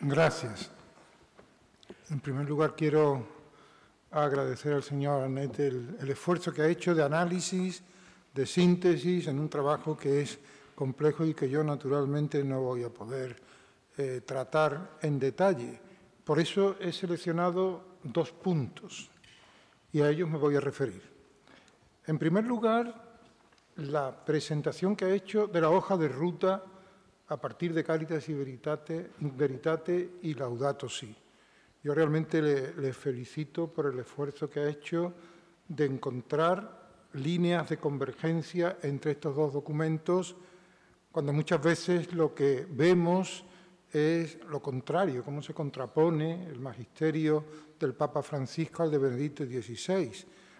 Gracias. En primer lugar, quiero agradecer al señor Arnet el esfuerzo que ha hecho de análisis, de síntesis, en un trabajo que es complejo y que yo, naturalmente, no voy a poder tratar en detalle. Por eso he seleccionado 2 puntos y a ellos me voy a referir. En primer lugar, la presentación que ha hecho de la hoja de ruta a partir de Caritas y Veritate y Laudato Si. Yo realmente le felicito por el esfuerzo que ha hecho de encontrar líneas de convergencia entre estos 2 documentos, cuando muchas veces lo que vemos es lo contrario, cómo se contrapone el magisterio del Papa Francisco al de Benedicto XVI.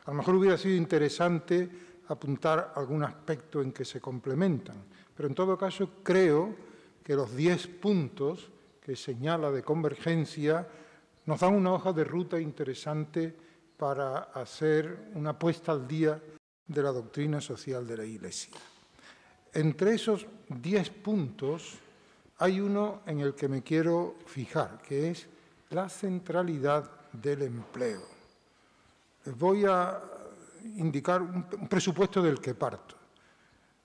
A lo mejor hubiera sido interesante apuntar algún aspecto en que se complementan, pero en todo caso creo que los 10 puntos que señala de convergencia nos dan una hoja de ruta interesante para hacer una puesta al día de la doctrina social de la Iglesia. Entre esos 10 puntos hay uno en el que me quiero fijar, que es la centralidad del empleo. Les voy a indicar un presupuesto del que parto.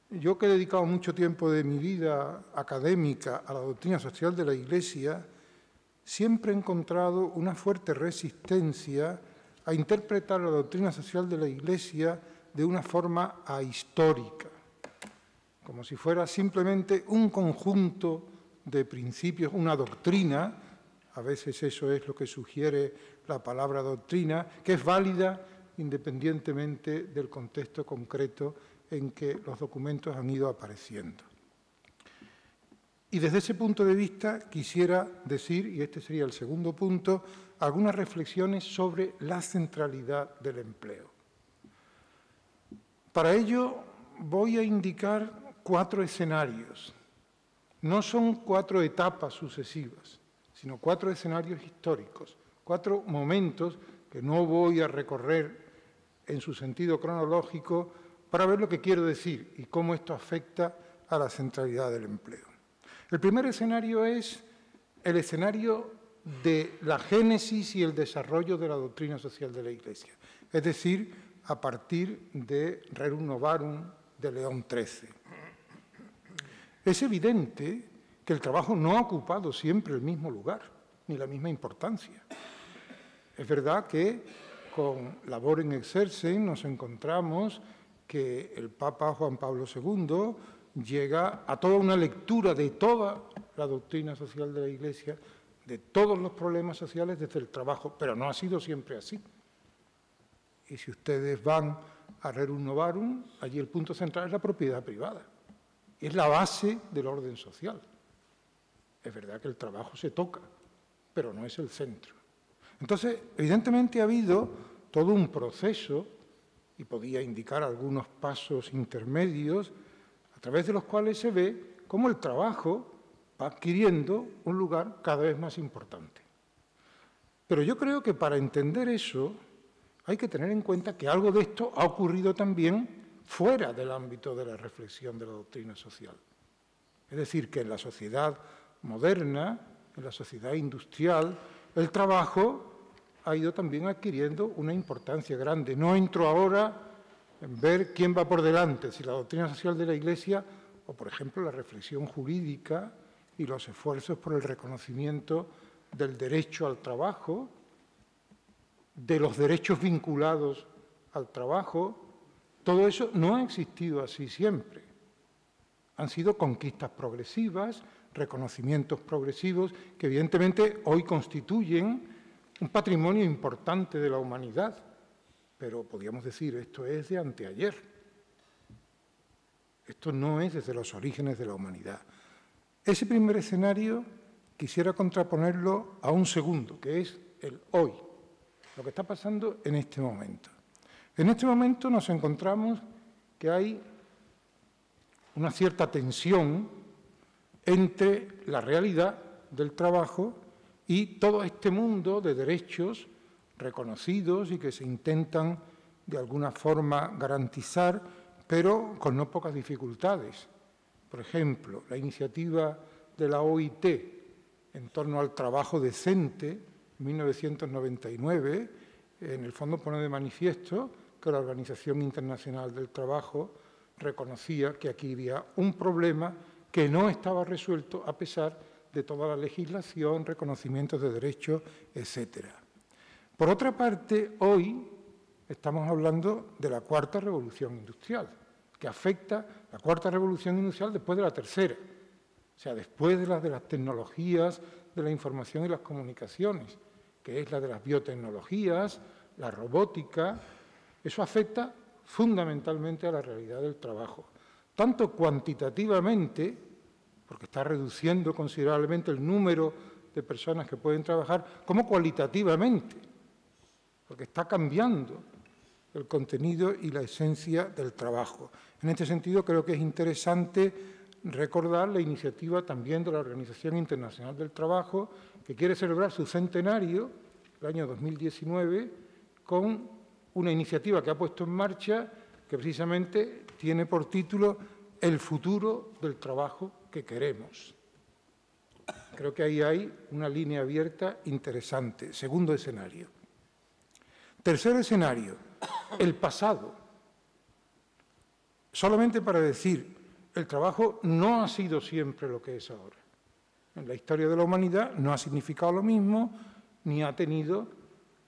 Yo, que he dedicado mucho tiempo de mi vida académica a la doctrina social de la Iglesia, siempre he encontrado una fuerte resistencia a interpretar la doctrina social de la Iglesia de una forma ahistórica, como si fuera simplemente un conjunto de principios, una doctrina, a veces eso es lo que sugiere la palabra doctrina, que es válida independientemente del contexto concreto en que los documentos han ido apareciendo. Y desde ese punto de vista quisiera decir, y este sería el segundo punto, algunas reflexiones sobre la centralidad del empleo. Para ello voy a indicar 4 escenarios. No son 4 etapas sucesivas, sino 4 escenarios históricos, 4 momentos que no voy a recorrer en su sentido cronológico para ver lo que quiero decir y cómo esto afecta a la centralidad del empleo. El primer escenario es el escenario de la génesis y el desarrollo de la doctrina social de la Iglesia, es decir, a partir de Rerum Novarum de León XIII. Es evidente que el trabajo no ha ocupado siempre el mismo lugar, ni la misma importancia. Es verdad que con Labor in Exercens nos encontramos que el Papa Juan Pablo II llega a toda una lectura de toda la doctrina social de la Iglesia, de todos los problemas sociales desde el trabajo, pero no ha sido siempre así. Y si ustedes van a Rerum Novarum, allí el punto central es la propiedad privada. Es la base del orden social. Es verdad que el trabajo se toca, pero no es el centro. Entonces, evidentemente ha habido todo un proceso, y podía indicar algunos pasos intermedios, a través de los cuales se ve cómo el trabajo va adquiriendo un lugar cada vez más importante. Pero yo creo que para entender eso hay que tener en cuenta que algo de esto ha ocurrido también fuera del ámbito de la reflexión de la doctrina social. Es decir, que en la sociedad moderna, en la sociedad industrial, el trabajo ha ido también adquiriendo una importancia grande. No entro ahora en ver quién va por delante, si la doctrina social de la Iglesia o, por ejemplo, la reflexión jurídica y los esfuerzos por el reconocimiento del derecho al trabajo, de los derechos vinculados al trabajo. Todo eso no ha existido así siempre. Han sido conquistas progresivas, reconocimientos progresivos, que evidentemente hoy constituyen un patrimonio importante de la humanidad, pero podríamos decir, esto es de anteayer. Esto no es desde los orígenes de la humanidad. Ese primer escenario quisiera contraponerlo a un segundo, que es el hoy, lo que está pasando en este momento. En este momento nos encontramos que hay una cierta tensión entre la realidad del trabajo y todo este mundo de derechos reconocidos y que se intentan de alguna forma garantizar, pero con no pocas dificultades. Por ejemplo, la iniciativa de la OIT en torno al trabajo decente, en 1999, en el fondo pone de manifiesto que la Organización Internacional del Trabajo reconocía que aquí había un problema que no estaba resuelto a pesar de toda la legislación, reconocimientos de derechos, etcétera. Por otra parte, hoy estamos hablando de la cuarta revolución industrial, que afecta la cuarta revolución industrial después de la tercera, o sea, después de las tecnologías de la información y las comunicaciones, que es la de las biotecnologías, la robótica. Eso afecta fundamentalmente a la realidad del trabajo, tanto cuantitativamente, porque está reduciendo considerablemente el número de personas que pueden trabajar, como cualitativamente, porque está cambiando el contenido y la esencia del trabajo. En este sentido, creo que es interesante recordar la iniciativa también de la Organización Internacional del Trabajo, que quiere celebrar su centenario, el año 2019, con una iniciativa que ha puesto en marcha que precisamente tiene por título El futuro del trabajo que queremos. Creo que ahí hay una línea abierta interesante. Segundo escenario. Tercer escenario, el pasado. Solamente para decir, el trabajo no ha sido siempre lo que es ahora. En la historia de la humanidad no ha significado lo mismo, ni ha tenido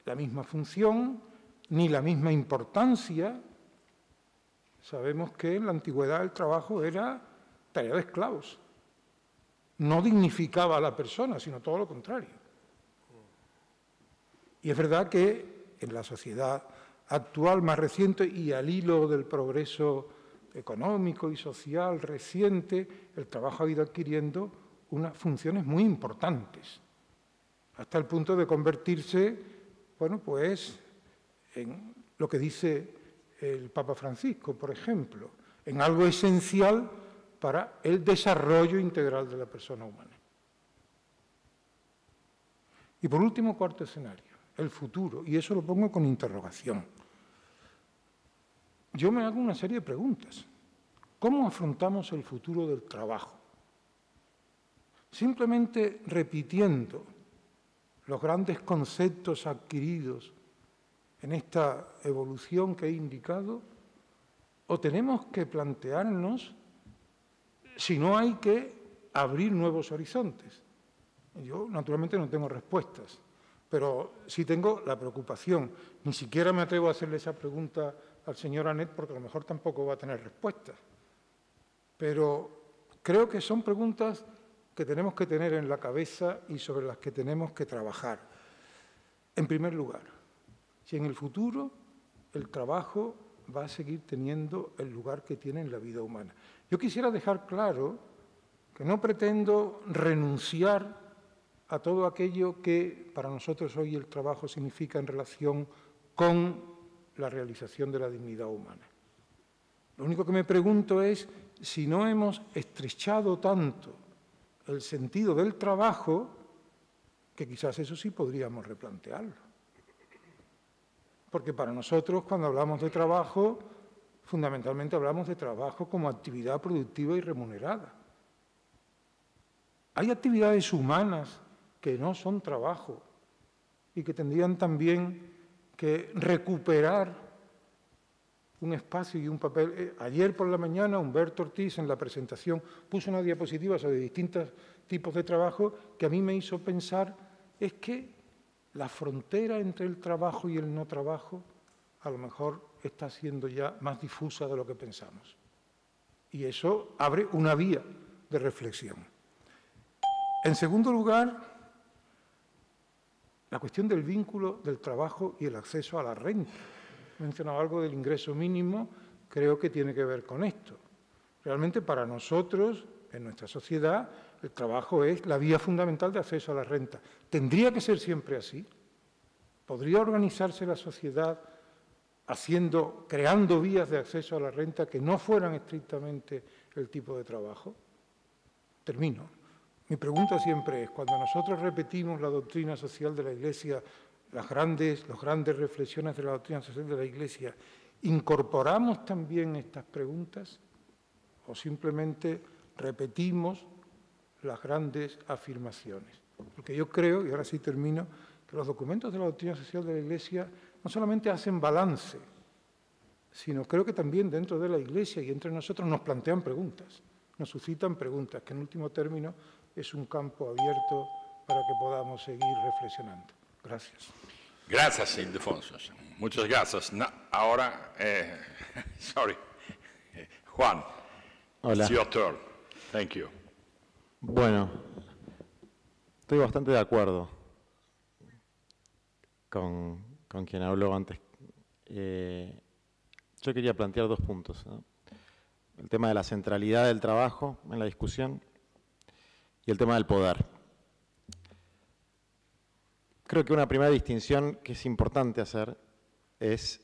la misma función, ni la misma importancia. Sabemos que en la antigüedad el trabajo era tarea de esclavos. No dignificaba a la persona, sino todo lo contrario. Y es verdad que en la sociedad actual, más reciente, y al hilo del progreso económico y social reciente, el trabajo ha ido adquiriendo unas funciones muy importantes, hasta el punto de convertirse, bueno, pues, en lo que dice el Papa Francisco, por ejemplo, en algo esencial para el desarrollo integral de la persona humana. Y por último, cuarto escenario, el futuro, y eso lo pongo con interrogación. Yo me hago una serie de preguntas. ¿Cómo afrontamos el futuro del trabajo? Simplemente repitiendo los grandes conceptos adquiridos en esta evolución que he indicado, o tenemos que plantearnos si no hay que abrir nuevos horizontes. Yo, naturalmente, no tengo respuestas, pero sí tengo la preocupación. Ni siquiera me atrevo a hacerle esa pregunta al señor Anet, porque a lo mejor tampoco va a tener respuestas. Pero creo que son preguntas que tenemos que tener en la cabeza y sobre las que tenemos que trabajar. En primer lugar, si en el futuro el trabajo va a seguir teniendo el lugar que tiene en la vida humana. Yo quisiera dejar claro que no pretendo renunciar a todo aquello que para nosotros hoy el trabajo significa en relación con la realización de la dignidad humana. Lo único que me pregunto es si no hemos estrechado tanto el sentido del trabajo que quizás eso sí podríamos replantearlo. Porque para nosotros, cuando hablamos de trabajo, fundamentalmente hablamos de trabajo como actividad productiva y remunerada. Hay actividades humanas que no son trabajo y que tendrían también que recuperar un espacio y un papel. Ayer por la mañana Humberto Ortiz en la presentación puso una diapositiva sobre distintos tipos de trabajo que a mí me hizo pensar es que la frontera entre el trabajo y el no trabajo a lo mejor está siendo ya más difusa de lo que pensamos. Y eso abre una vía de reflexión. En segundo lugar, la cuestión del vínculo del trabajo y el acceso a la renta. He mencionado algo del ingreso mínimo, creo que tiene que ver con esto. Realmente para nosotros, en nuestra sociedad, el trabajo es la vía fundamental de acceso a la renta. ¿Tendría que ser siempre así? ¿Podría organizarse la sociedad creando vías de acceso a la renta que no fueran estrictamente el tipo de trabajo? Termino. Mi pregunta siempre es, cuando nosotros repetimos la doctrina social de la Iglesia, las grandes reflexiones de la doctrina social de la Iglesia, ¿incorporamos también estas preguntas o simplemente repetimos las grandes afirmaciones? Porque yo creo, y ahora sí termino, que los documentos de la doctrina social de la Iglesia no solamente hacen balance, sino creo que también dentro de la Iglesia y entre nosotros nos plantean preguntas, nos suscitan preguntas, que en último término es un campo abierto para que podamos seguir reflexionando. Gracias. Gracias, Ildefonso. Muchas gracias. No, ahora, sorry, Juan. Hola. It's your turn. Thank you. Bueno, estoy bastante de acuerdo con quien habló antes. Yo quería plantear 2 puntos, ¿no? El tema de la centralidad del trabajo en la discusión y el tema del poder. Creo que una primera distinción que es importante hacer es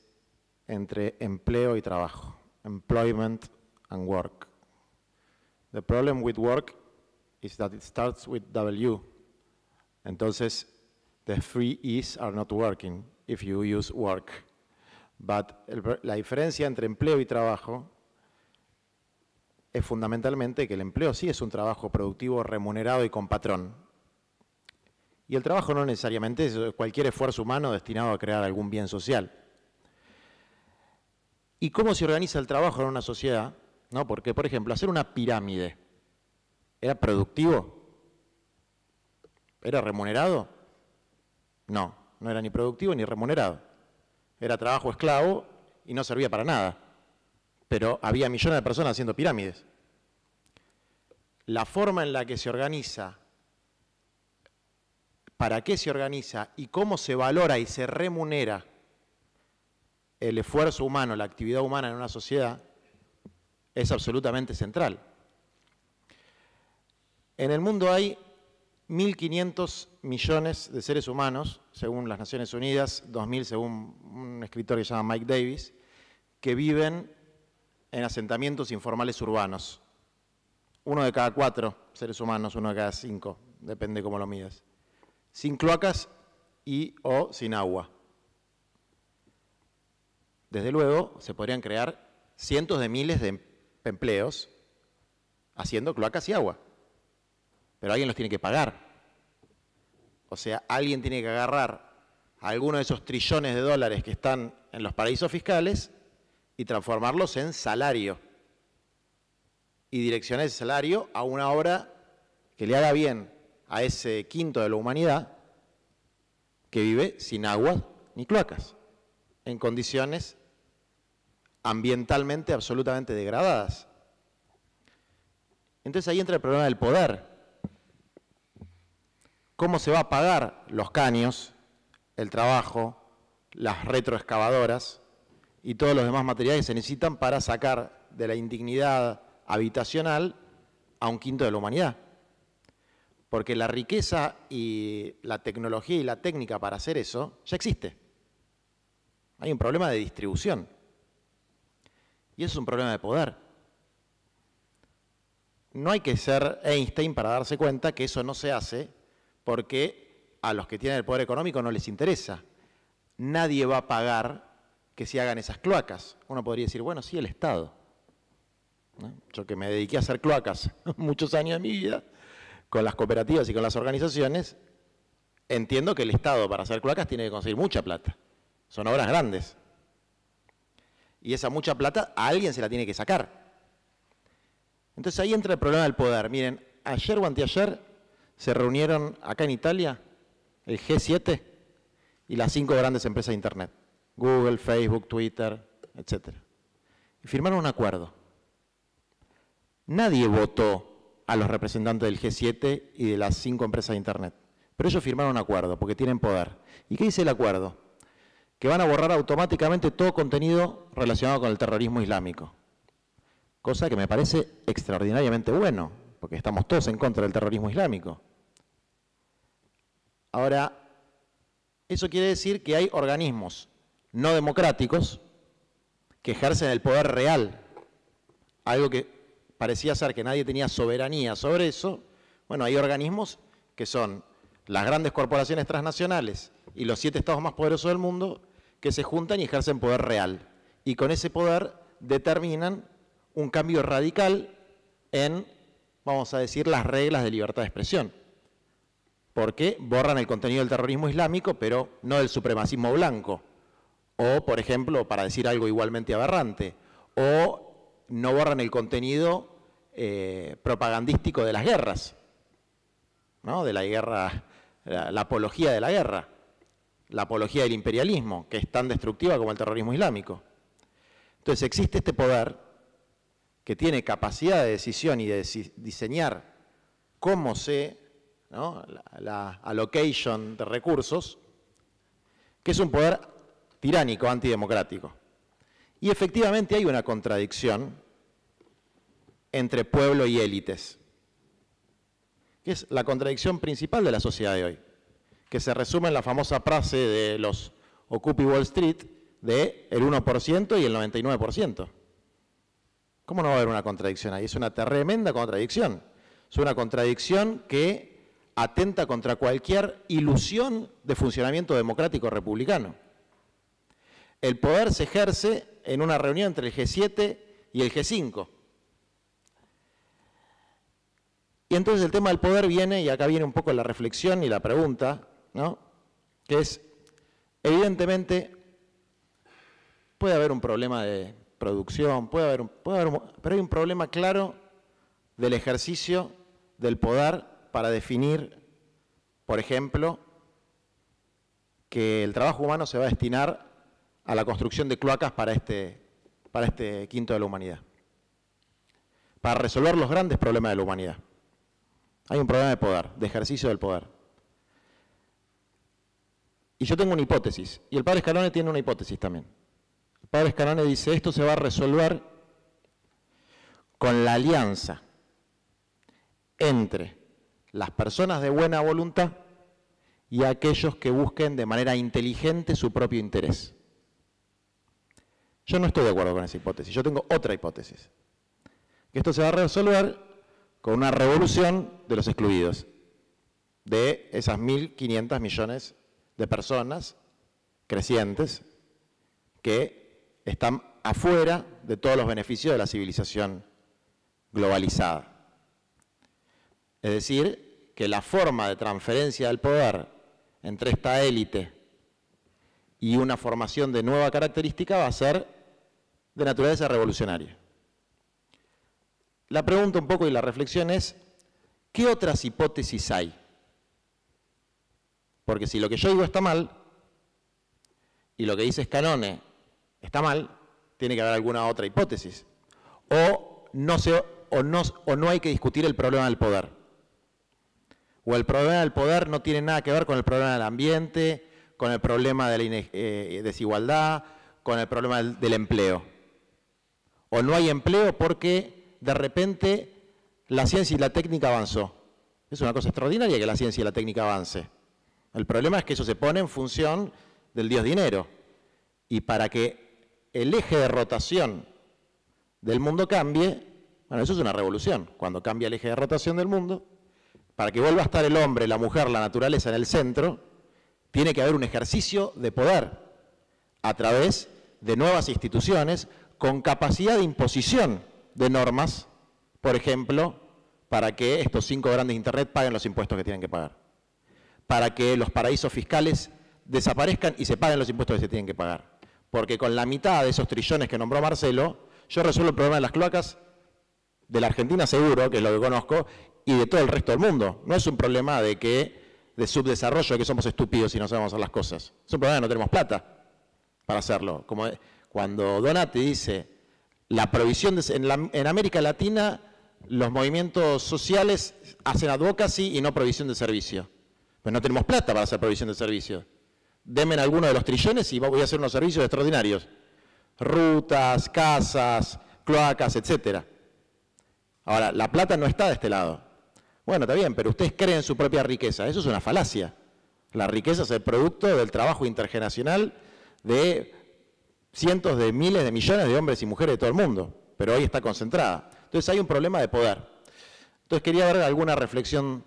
entre empleo y trabajo, employment and work. The problem with work is that it starts with W. Entonces, the 3 E's are not working if you use work. But la diferencia entre empleo y trabajo es fundamentalmente que el empleo sí es un trabajo productivo, remunerado y con patrón. Y el trabajo no necesariamente es cualquier esfuerzo humano destinado a crear algún bien social. ¿Y cómo se organiza el trabajo en una sociedad? ¿No? Porque, por ejemplo, hacer una pirámide, ¿era productivo? ¿Era remunerado? No, no era ni productivo ni remunerado. Era trabajo esclavo y no servía para nada. Pero había millones de personas haciendo pirámides. La forma en la que se organiza, para qué se organiza y cómo se valora y se remunera el esfuerzo humano, la actividad humana en una sociedad, es absolutamente central. En el mundo hay 1.500 millones de seres humanos, según las Naciones Unidas, 2.000 según un escritor que se llama Mike Davis, que viven en asentamientos informales urbanos. 1 de cada 4 seres humanos, 1 de cada 5, depende cómo lo midas. Sin cloacas y o sin agua. Desde luego, se podrían crear cientos de miles de empleos haciendo cloacas y agua. Pero alguien los tiene que pagar. O sea, alguien tiene que agarrar alguno de esos trillones de dólares que están en los paraísos fiscales y transformarlos en salario. Y direccionar ese salario a una obra que le haga bien a ese quinto de la humanidad que vive sin agua ni cloacas, en condiciones ambientalmente absolutamente degradadas. Entonces ahí entra el problema del poder. ¿Cómo se va a pagar los caños, el trabajo, las retroexcavadoras y todos los demás materiales que se necesitan para sacar de la indignidad habitacional a un quinto de la humanidad? Porque la riqueza y la tecnología y la técnica para hacer eso ya existe. Hay un problema de distribución. Y eso es un problema de poder. No hay que ser Einstein para darse cuenta que eso no se hace porque a los que tienen el poder económico no les interesa. Nadie va a pagar que se hagan esas cloacas. Uno podría decir, bueno, sí, el Estado. ¿No? Yo que me dediqué a hacer cloacas muchos años de mi vida, con las cooperativas y con las organizaciones, entiendo que el Estado para hacer cloacas tiene que conseguir mucha plata. Son obras grandes. Y esa mucha plata a alguien se la tiene que sacar. Entonces ahí entra el problema del poder. Miren, ayer o anteayer se reunieron acá en Italia el G7 y las 5 grandes empresas de Internet. Google, Facebook, Twitter, etc. Y firmaron un acuerdo. Nadie votó a los representantes del G7 y de las 5 empresas de Internet. Pero ellos firmaron un acuerdo porque tienen poder. ¿Y qué dice el acuerdo? Que van a borrar automáticamente todo contenido relacionado con el terrorismo islámico. Cosa que me parece extraordinariamente bueno, porque estamos todos en contra del terrorismo islámico. Ahora, eso quiere decir que hay organismos no democráticos que ejercen el poder real. Algo que parecía ser que nadie tenía soberanía sobre eso. Bueno, hay organismos que son las grandes corporaciones transnacionales y los 7 estados más poderosos del mundo que se juntan y ejercen poder real. Y con ese poder determinan un cambio radical en, vamos a decir, las reglas de libertad de expresión. porque borran el contenido del terrorismo islámico, pero no del supremacismo blanco. O, por ejemplo, para decir algo igualmente aberrante, o no borran el contenido propagandístico de las guerras, ¿no? De la guerra, la apología de la guerra, la apología del imperialismo, que es tan destructiva como el terrorismo islámico. Entonces existe este poder que tiene capacidad de decisión y de diseñar cómo ¿no? la allocation de recursos, que es un poder tiránico, antidemocrático. Y efectivamente hay una contradicción entre pueblo y élites, que es la contradicción principal de la sociedad de hoy, que se resume en la famosa frase de los Occupy Wall Street de el 1% y el 99%. ¿Cómo no va a haber una contradicción ahí? Es una tremenda contradicción. Es una contradicción que atenta contra cualquier ilusión de funcionamiento democrático republicano. El poder se ejerce en una reunión entre el G7 y el G5. Y entonces el tema del poder viene, y acá viene un poco la reflexión y la pregunta, ¿no? Que es, evidentemente, puede haber un problema de producción, pero hay un problema claro del ejercicio del poder para definir, por ejemplo, que el trabajo humano se va a destinar a la construcción de cloacas para este quinto de la humanidad, para resolver los grandes problemas de la humanidad. Hay un problema de poder, de ejercicio del poder. Y yo tengo una hipótesis, y el padre Scalone tiene una hipótesis también. El padre Scalone dice, esto se va a resolver con la alianza entre las personas de buena voluntad y aquellos que busquen de manera inteligente su propio interés. Yo no estoy de acuerdo con esa hipótesis, yo tengo otra hipótesis. Que esto se va a resolver con una revolución de los excluidos, de esas 1.500 millones de personas crecientes que están afuera de todos los beneficios de la civilización globalizada. Es decir, que la forma de transferencia del poder entre esta élite y una formación de nueva característica va a ser de naturaleza revolucionaria. La pregunta un poco y la reflexión es, ¿qué otras hipótesis hay? Porque si lo que yo digo está mal, y lo que dice Scalone está mal, tiene que haber alguna otra hipótesis. O no hay que discutir el problema del poder. O el problema del poder no tiene nada que ver con el problema del ambiente, con el problema de la desigualdad, con el problema del empleo. O no hay empleo porque de repente la ciencia y la técnica avanzó. Es una cosa extraordinaria que la ciencia y la técnica avance. El problema es que eso se pone en función del dios dinero. Y para que el eje de rotación del mundo cambie, bueno, eso es una revolución. Cuando cambia el eje de rotación del mundo, para que vuelva a estar el hombre, la mujer, la naturaleza en el centro, tiene que haber un ejercicio de poder a través de nuevas instituciones con capacidad de imposición de normas, por ejemplo, para que estos 5 grandes Internet paguen los impuestos que tienen que pagar, para que los paraísos fiscales desaparezcan y se paguen los impuestos que se tienen que pagar. Porque con la mitad de esos trillones que nombró Marcelo, yo resuelvo el problema de las cloacas de la Argentina seguro, que es lo que conozco, y de todo el resto del mundo. No es un problema de subdesarrollo, de que somos estúpidos y no sabemos hacer las cosas. Es un problema de que no tenemos plata para hacerlo. Como cuando Donati dice, la provisión en América Latina, los movimientos sociales hacen advocacy y no provisión de servicio. Pues no tenemos plata para hacer provisión de servicio. Denme alguno de los trillones y voy a hacer unos servicios extraordinarios. Rutas, casas, cloacas, etcétera. Ahora, la plata no está de este lado. Bueno, está bien, pero ustedes creen su propia riqueza. Eso es una falacia. La riqueza es el producto del trabajo intergeneracional de cientos de miles de millones de hombres y mujeres de todo el mundo, pero hoy está concentrada. Entonces hay un problema de poder. Entonces quería ver alguna reflexión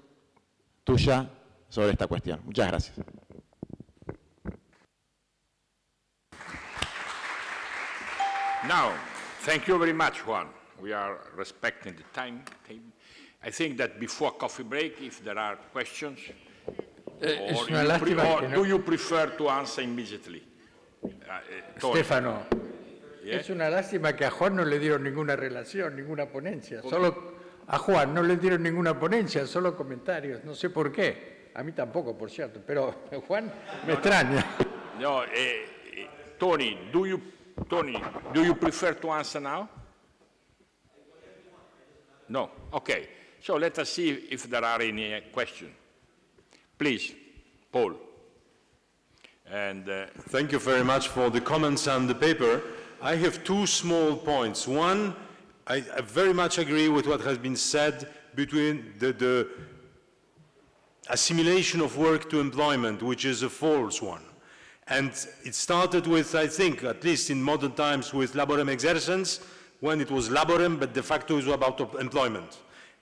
tuya sobre esta cuestión. Muchas gracias. Now, thank you very much, Juan. We are respecting the time. I think that before coffee break, if there are questions, Or una lástima que no. do you prefer to answer immediately? Tony. Stefano, Yeah? es una lástima que a Juan no le dieron ninguna relación, ninguna ponencia. Solo a Juan no le dieron ninguna ponencia, solo comentarios. No sé por qué. A mí tampoco, por cierto. Pero Juan me extraña. No, Tony, do you prefer to answer now? No. Okay. So let us see if there are any questions. Please, Paul. And thank you very much for the comments on the paper. I have two small points. One, I very much agree with what has been said between the assimilation of work to employment, which is a false one. And it started with, I think, at least in modern times, with laborem exercens, when it was laborem, but de facto it was about employment.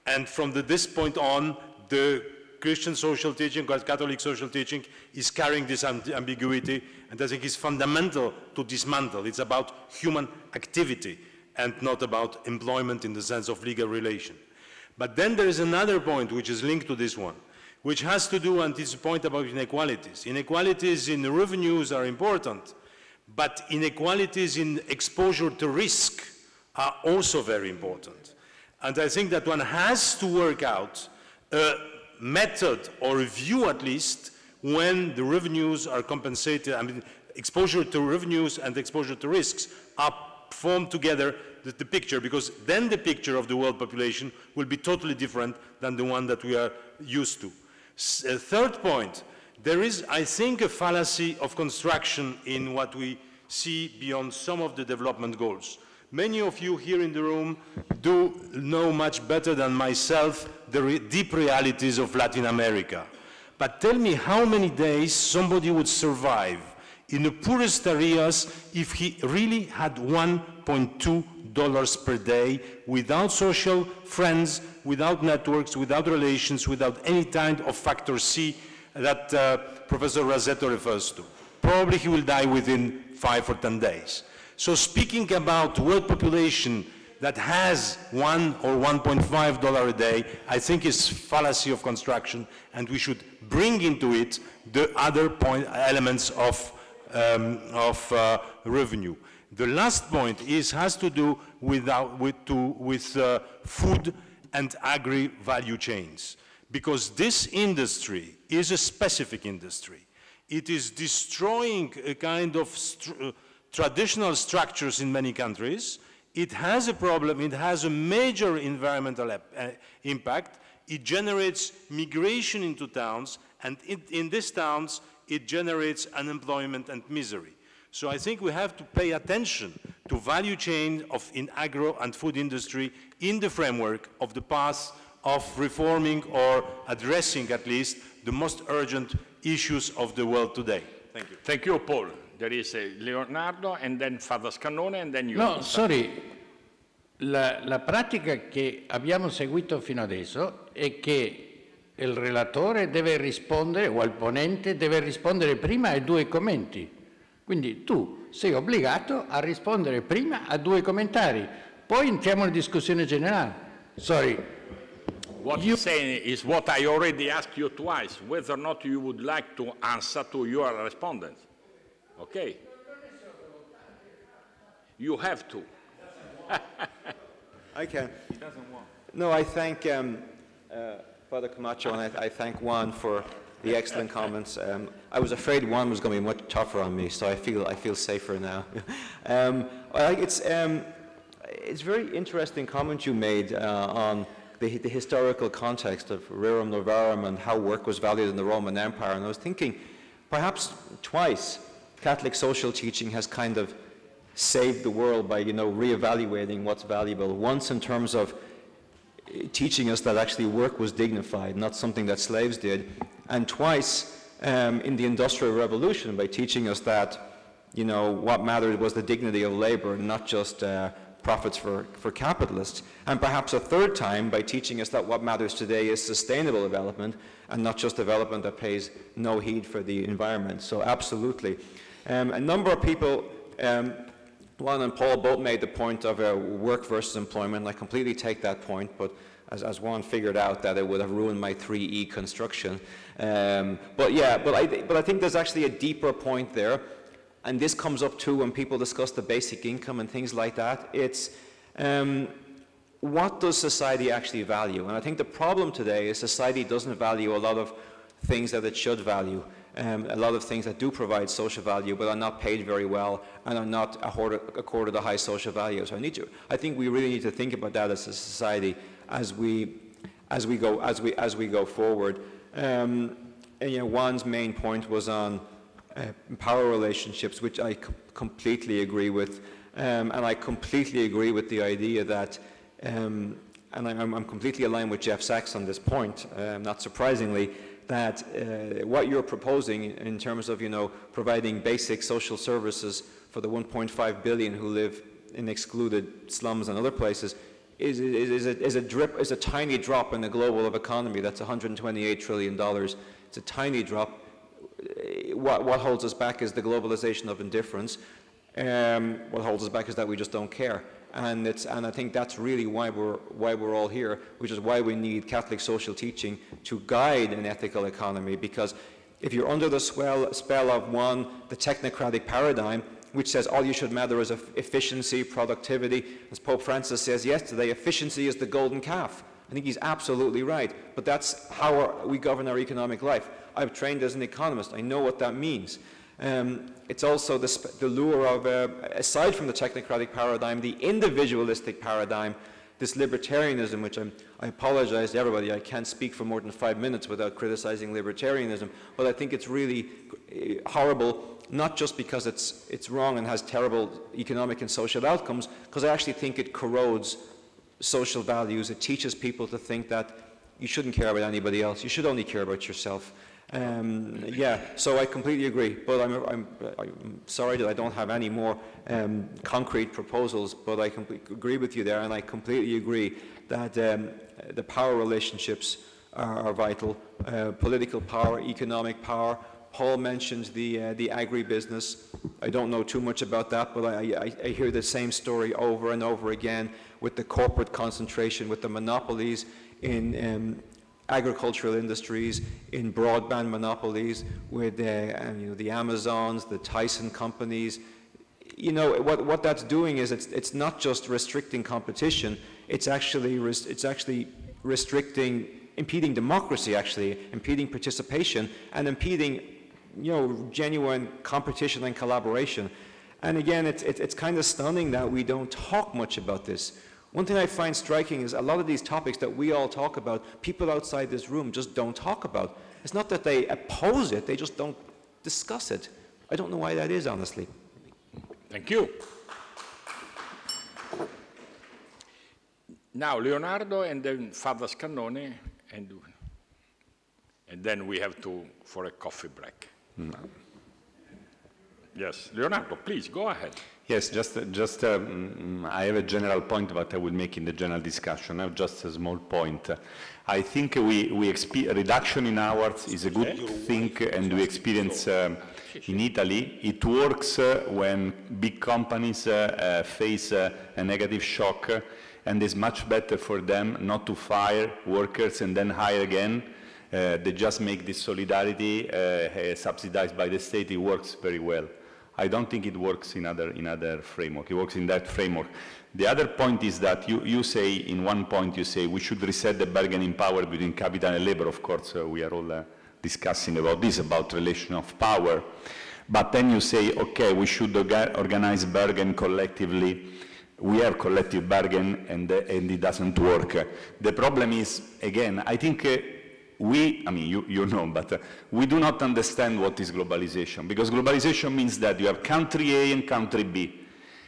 And from this point on, the Christian social teaching, or Catholic social teaching, is carrying this ambiguity, and I think it's fundamental to dismantle. It's about human activity and not about employment in the sense of legal relation. But then there is another point which is linked to this one, which has to do, and it's a point about inequalities. Inequalities in the revenues are important, but inequalities in exposure to risk are also very important. And I think that one has to work out a method or a view at least when the revenues are compensated, I mean, exposure to revenues and exposure to risks are formed together, the picture, because then the picture of the world population will be totally different than the one that we are used to. Third point, there is, I think, a fallacy of construction in what we see beyond some of the development goals. Many of you here in the room do know much better than myself the deep realities of Latin America. But tell me how many days somebody would survive in the poorest areas if he really had $1.2 per day without social friends, without networks, without relations, without any kind of factor C that Professor Rasetto refers to. Probably he will die within 5 or 10 days. So speaking about world population that has $1 or $1.5 a day, I think is fallacy of construction, and we should bring into it the other elements of revenue. The last point has to do with food and agri-value chains, because this industry is a specific industry. It is destroying a kind of traditional structures in many countries. It has a problem, it has a major environmental impact. It generates migration into towns, and in these towns, it generates unemployment and misery. So I think we have to pay attention to value chain in agro and food industry in the framework of the path of reforming or addressing at least the most urgent issues of the world today. Thank you. Thank you, Paul. There is Leonardo, and then Father Scannone, and then you. No, sorry. La pratica che abbiamo seguito fino adesso è che il relatore deve rispondere, o il ponente deve rispondere prima ai 2 commenti. Quindi tu sei obbligato a rispondere prima a 2 commentari, poi entriamo in discussione generale. Sorry. What you're saying is what I already asked you twice, whether or not you would like to answer to your respondents. Okay? You have to. I can. He doesn't want. No, I thank Father Camacho, and I thank Juan for the excellent comments. I was afraid Juan was going to be much tougher on me, so I feel safer now. It's very interesting comment you made on the historical context of Rerum Novarum and how work was valued in the Roman Empire. And I was thinking, perhaps twice, Catholic social teaching has kind of saved the world by, reevaluating what's valuable. Once in terms of teaching us that actually work was dignified, not something that slaves did. And twice in the Industrial Revolution by teaching us that, what mattered was the dignity of labor, not just profits for capitalists. And perhaps a third time by teaching us that what matters today is sustainable development and not just development that pays no heed for the environment. So absolutely. A number of people, Juan and Paul both made the point of work versus employment. I completely take that point, but as one figured out, that it would have ruined my 3E construction. But I think there's actually a deeper point there, and this comes up too when people discuss the basic income and things like that. It's what does society actually value? And I think the problem today is society doesn't value a lot of things that it should value. A lot of things that do provide social value but are not paid very well and are not accorded a high social value. So I think we really need to think about that as a society as we go forward. And Juan's main point was on power relationships, which I completely agree with, and I completely agree with the idea that, and I'm completely aligned with Jeff Sachs on this point, not surprisingly, that what you're proposing in terms of, providing basic social services for the 1.5 billion who live in excluded slums and other places is a tiny drop in the global economy. That's $128 trillion. It's a tiny drop. What holds us back is the globalization of indifference. What holds us back is that we just don't care. And I think that's really why we're all here, which is why we need Catholic social teaching to guide an ethical economy. Because if you're under the spell of the technocratic paradigm, which says all you should matter is efficiency, productivity, as Pope Francis says yesterday, efficiency is the golden calf. I think he's absolutely right. But that's how we govern our economic life. I've trained as an economist. I know what that means. It's also the lure of, aside from the technocratic paradigm, the individualistic paradigm, this libertarianism, which I apologize to everybody, I can't speak for more than 5 minutes without criticizing libertarianism, but I think it's really horrible, not just because it's wrong and has terrible economic and social outcomes, because I actually think it corrodes social values. It teaches people to think that you shouldn't care about anybody else, you should only care about yourself. So I completely agree, but I'm sorry that I don't have any more concrete proposals, but I completely agree with you there, and I completely agree that the power relationships are vital. Political power, economic power. Paul mentioned the agribusiness. I don't know too much about that, but I hear the same story over and over again with the corporate concentration, with the monopolies in agricultural industries, in broadband monopolies, with the Amazons, the Tyson companies. What that's doing is it's not just restricting competition, it's actually impeding democracy, actually, impeding participation, and impeding genuine competition and collaboration. And again, it's kind of stunning that we don't talk much about this. One thing I find striking is a lot of these topics that we all talk about, people outside this room just don't talk about. It's not that they oppose it, they just don't discuss it. I don't know why that is, honestly. Thank you. Now, Leonardo and then Father Scannone, and then we have for a coffee break. Yes, Leonardo, please, go ahead. Yes, I have a general point that I will make in the general discussion. Now, just a small point. I think reduction in hours is a good thing, and we experience in Italy. It works when big companies face a negative shock, and it's much better for them not to fire workers and then hire again. They just make this solidarity subsidized by the state. It works very well. I don't think it works in other framework. It works in that framework. The other point is that you say, in one point, you say we should reset the bargaining power between capital and labor. Of course, we are all discussing about this, about relation of power. But then you say, okay, we should organize bargain collectively. We have collective bargain, and it doesn't work. The problem is, again, I think you know, but we do not understand what is globalization, because globalization means that you have country A and country B.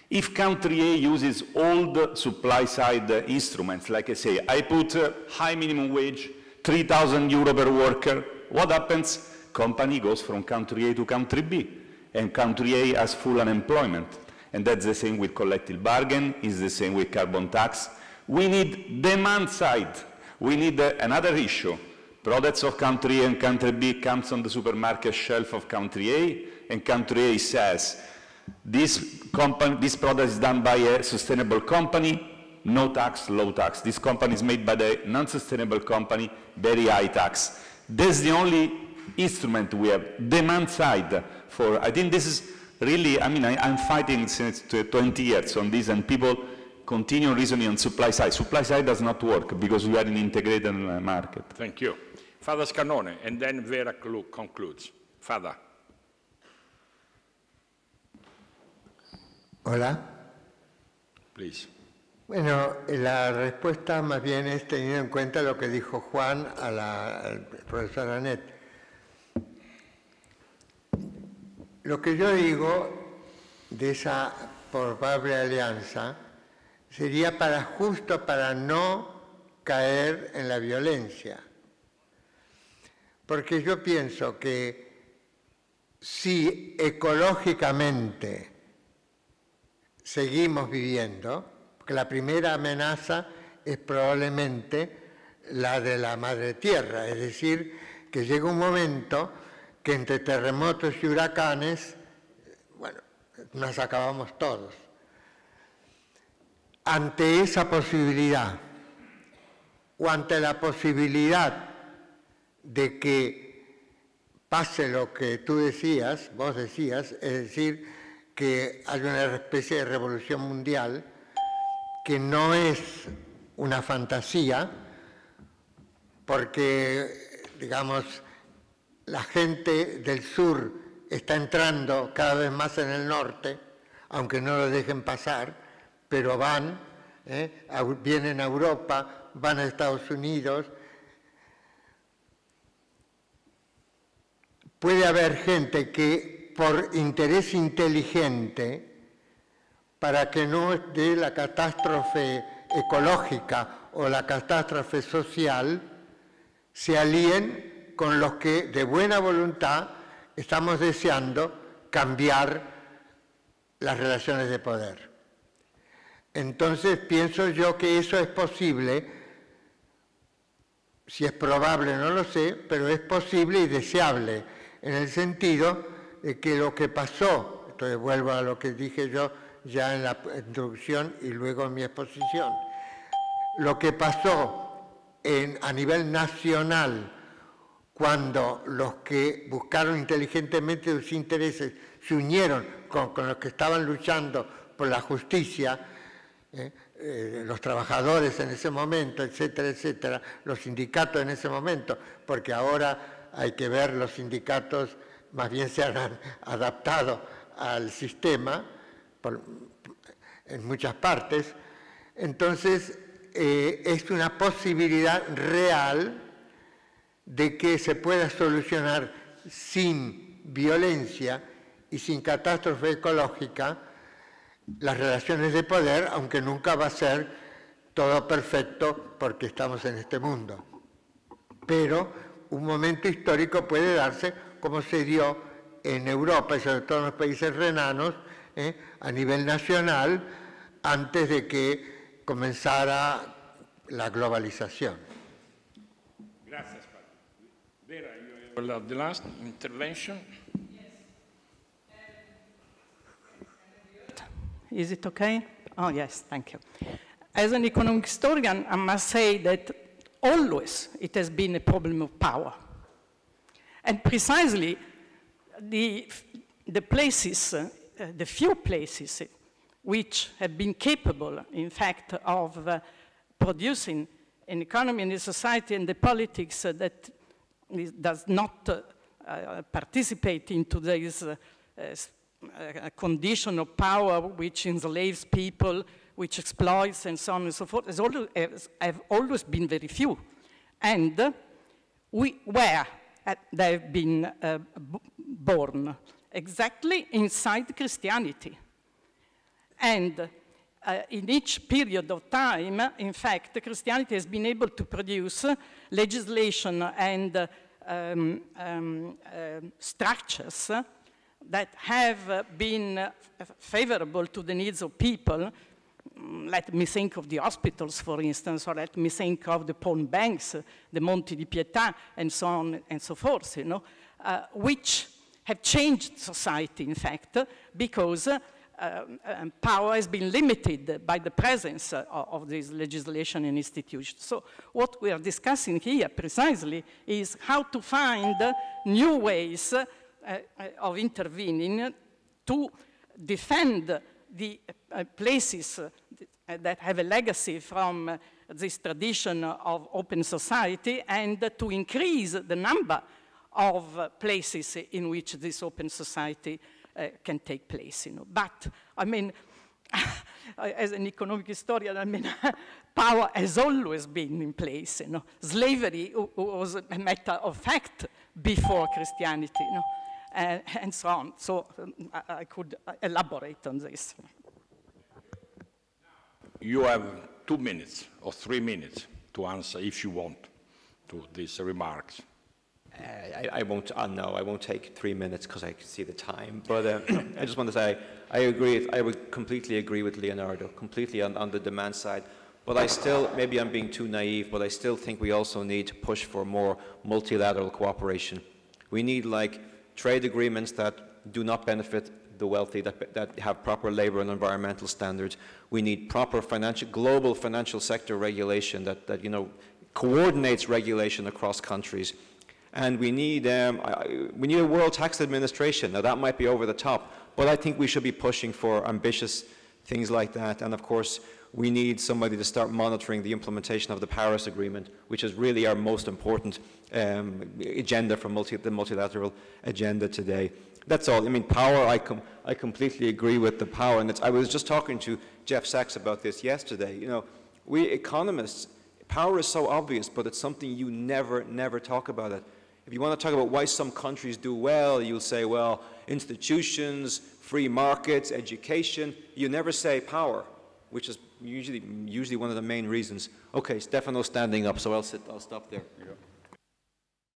If country A uses all the supply side instruments, like I say, I put high minimum wage, 3,000 euro per worker, what happens? Company goes from country A to country B, and country A has full unemployment. And that's the same with collective bargain, is the same with carbon tax. We need demand side. We need another issue. Products of country A and country B comes on the supermarket shelf of country A, and country A says, this product is done by a sustainable company, no tax, low tax. This company is made by the non-sustainable company, very high tax. That's the only instrument we have, demand side for, I think this is really, I mean, I'm fighting since 20 years on this, and people continue reasoning on supply side. Supply side does not work because we are in an integrated market. Thank you. Father Scannone, and then Vera concludes. Father. Hola. Please. Bueno, la respuesta más bien es teniendo en cuenta lo que dijo Juan al profesor Anet. Lo que yo digo de esa probable alianza sería justo para no caer en la violencia. Porque yo pienso que si ecológicamente seguimos viviendo, porque la primera amenaza es probablemente la de la madre tierra, es decir, que llega un momento que entre terremotos y huracanes, bueno, nos acabamos todos. Ante esa posibilidad, o ante la posibilidad de que pase lo que tú decías, vos decías, es decir, que hay una especie de revolución mundial que no es una fantasía, porque, digamos, la gente del sur está entrando cada vez más en el norte, aunque no lo dejen pasar, pero van, vienen a Europa, van a Estados Unidos. Puede haber gente que por interés inteligente, para que no dé la catástrofe ecológica o la catástrofe social, se alíen con los que de buena voluntad estamos deseando cambiar las relaciones de poder. Entonces pienso yo que eso es posible, si es probable no lo sé, pero es posible y deseable, en el sentido de que lo que pasó, entonces vuelvo a lo que dije yo ya en la introducción y luego en mi exposición, lo que pasó a nivel nacional cuando los que buscaron inteligentemente sus intereses se unieron con los que estaban luchando por la justicia, los trabajadores en ese momento, etcétera, etcétera, los sindicatos en ese momento, porque ahora hay que ver, los sindicatos más bien se han adaptado al sistema en muchas partes. Entonces, es una posibilidad real de que se pueda solucionar sin violencia y sin catástrofe ecológica las relaciones de poder, aunque nunca va a ser todo perfecto porque estamos en este mundo. Pero un momento histórico puede darse como se dio en Europa y sobre todo en los países renanos, a nivel nacional, antes de que comenzara la globalización. Gracias, Padre. Vera, you have the last intervention. Is it okay? Oh, yes, thank you. As an economic historian, I must say that always it has been a problem of power. And precisely the places, the few places which have been capable, in fact, of producing an economy and a society and the politics that does not participate into this condition of power which enslaves people, which exploits, and so on and so forth, have always been very few. And where they have been born? Exactly inside Christianity. And in each period of time, in fact, Christianity has been able to produce legislation and structures that have been favorable to the needs of people. Let me think of the hospitals, for instance, or let me think of the pawn banks, the Monte di Pietà, and so on and so forth, you know, which have changed society, in fact, because power has been limited by the presence of this legislation and institutions. So what we are discussing here precisely is how to find new ways of intervening to defend the places that have a legacy from this tradition of open society and to increase the number of places in which this open society can take place. But, I mean, as an economic historian, I mean, power has always been in place. Slavery was a matter of fact before Christianity, and so on. So I could elaborate on this. You have 2 minutes or 3 minutes to answer, if you want, to these remarks. I won't. No, I won't take 3 minutes because I can see the time. But I just want to say I agree. I would completely agree with Leonardo, completely on the demand side. But I still, maybe I'm being too naive, but I still think we also need to push for more multilateral cooperation. We need like trade agreements that do not benefit the wealthy, that have proper labor and environmental standards. We need proper global financial sector regulation that coordinates regulation across countries. And we need a World Tax Administration. Now that might be over the top, but I think we should be pushing for ambitious things like that. And of course, we need somebody to start monitoring the implementation of the Paris Agreement, which is really our most important agenda for the multilateral agenda today. That's all. I mean, power, I completely agree with the power. And I was just talking to Jeff Sachs about this yesterday. We economists, power is so obvious, but it's something you never talk about it. If you want to talk about why some countries do well, you'll say, well, institutions, free markets, education. You never say power, which is usually one of the main reasons. Okay, Stefano's standing up, so I'll stop there. Yeah.